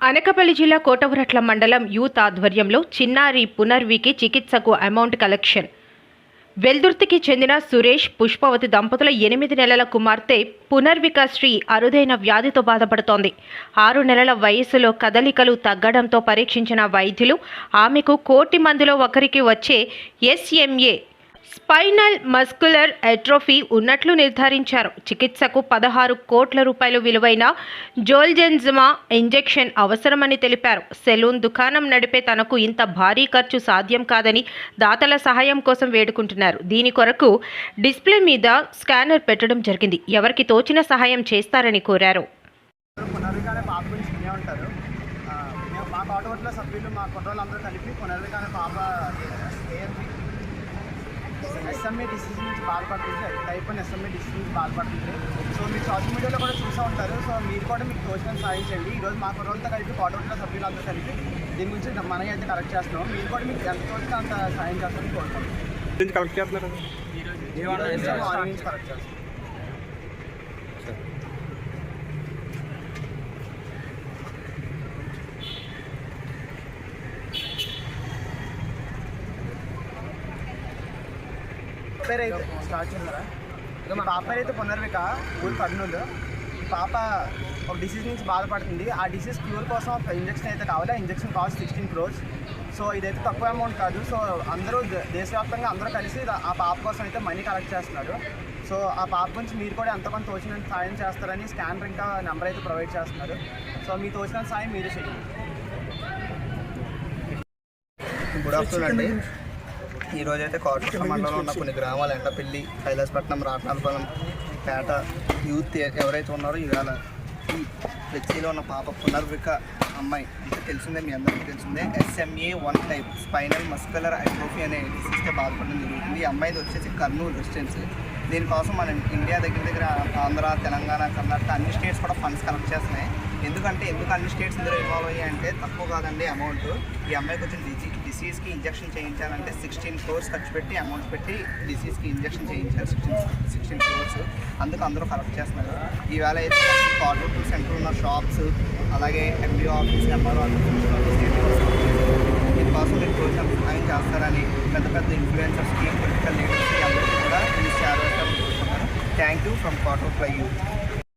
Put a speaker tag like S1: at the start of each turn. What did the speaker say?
S1: అనకాపల్లి జిల్లా కోటవరట్ల మండలం యూత్ ఆధ్వర్యంలో చిన్నారి పునర్వికి చికిత్సకు అమౌంట్ కలెక్షన్. వెల్దుర్తికి చెందిన సురేష్, పుష్పవతి దంపతుల 8 నెలల కుమార్తె పునర్విక శ్రీ అరుదైన వ్యాధితో బాధపడుతోంది. 6 నెలల వయసులో కదలికలు తగ్గడంతో పరీక్షించిన వైద్యులు ఆమెకు 1 కోటి మందిలో ఒకరికి వచ్చే SMA స్పైనల్ మస్కులర్ అట్రోఫీ ఉన్నట్లు నిర్ధారించారు. చికిత్సకు 16 కోట్ల రూపాయలు విలువైన జోల్జెన్జమా ఇంజెక్షన్ అవసరమని తెలిపారు. సెలూన్ దుకాణం నడిపే తనకు ఇంత భారీ ఖర్చు సాధ్యం కాదని దాతల సహాయం కోసం వేడుకుంటున్నారు. దీని కొరకు డిస్ప్లే మీద స్కానర్ పెట్టడం జరిగింది. ఎవరికి తోచిన సహాయం చేస్తారని కోరారు.
S2: SMA డిసీజ్ నుంచి బాధపడుతుంది, టైప్ 1 SMA డిసీజ్ నుంచి బాధపడుతుంది. సో మీరు సోషల్ మీడియాలో కూడా చూస్తూ ఉంటారు. సో మీరు కూడా మీకు తోచిన సాయం చేయండి. ఈరోజు మా కుర్రోళ్ళతో కలిపి కోటవరట్ల సభ్యులందరూ కలిపి దీని గురించి మనకి అయితే కలెక్ట్ చేస్తున్నాం. మీరు కూడా మీకు ఎంత తోచితే అంత సాయం చేస్తారని కోరుకుంటున్నాం.
S3: కలెక్ట్ చేస్తున్నారు
S2: కలెక్ట్ చేస్తాం. పేరు అయితే స్టార్ట్ చేస్తారా? మా పాప పేరు అయితే పునర్విక, ఊరు కర్నూలు. ఈ పాప ఒక డిసీజ్ నుంచి బాధపడుతుంది. ఆ డిసీజ్ క్యూర్ కోసం ఒక ఇంజక్షన్ అయితే కావాలి. ఆ ఇంజక్షన్ కాస్ట్ 16 crores. సో ఇదైతే తక్కువ అమౌంట్ కాదు. సో అందరూ దేశవ్యాప్తంగా అందరూ కలిసి ఆ పాప కోసం అయితే మనీ కలెక్ట్ చేస్తున్నారు. సో ఆ పాప గురించి మీరు కూడా ఎంతమంది తోచినంత సాయం చేస్తారని స్కానర్ ఇంకా నెంబర్ అయితే ప్రొవైడ్ చేస్తున్నారు. సో మీ తోచినంత సాయం మీరు చేయండి.
S4: గుడ్ ఆఫ్టర్నూన్ అండి. ఈరోజైతే కోటవరట్ల మండలంలో ఉన్న కొన్ని గ్రామాలు ఎండపల్లి, కైలాసపట్నం, రాట్నాలపాలెం, పేట యూత్ ఎవరైతే ఉన్నారో ఇవాళ ఈ ఫ్లెక్సీలో ఉన్న పాప పునర్విక అమ్మాయి అంటే తెలిసిందే, మీ అందరికీ తెలిసిందే, SMA 1 type spinal muscular atrophy అనే డిసీజ్తో బాధపడడం జరుగుతుంది. ఈ అమ్మాయిది వచ్చేసి కర్నూలు రెసిడెన్స్. దీనికోసం మన ఇండియా దగ్గర ఆంధ్ర, తెలంగాణ, కర్ణాటక అన్ని స్టేట్స్ కూడా ఫండ్స్ కలెక్ట్ చేస్తున్నాయి. ఎందుకు అన్ని స్టేట్స్ ఇందులో ఇన్వాల్వ్ అయ్యాయి అంటే తక్కువ కాదండి అమౌంట్. ఈ అమ్మాయికి వచ్చిన డిసీజ్కి ఇంజక్షన్ చేయించాలంటే 16 crores ఖర్చు పెట్టి అమౌంట్ పెట్టి డిసీజ్కి ఇంజక్షన్ చేయించారు. 16 crores. అందుకు అందరూ కలెక్ట్ చేస్తున్నారు. ఈవేళ అయితే కోటవరట్ల సెంటర్ ఉన్న షాప్స్, అలాగే MBO ఆఫీస్, MRO ఆఫీస్, దీనికోసం మీరు తోచిన సహాయం చేస్తారని పెద్ద ఇన్ఫ్లుయెన్సర్స్కి, పొలిటికల్ లీడర్స్కి అందరికీ కూడా ఈ సేవ చేస్తారని కోరుకుంటున్నాను. Thank you from Kotavaratla youth.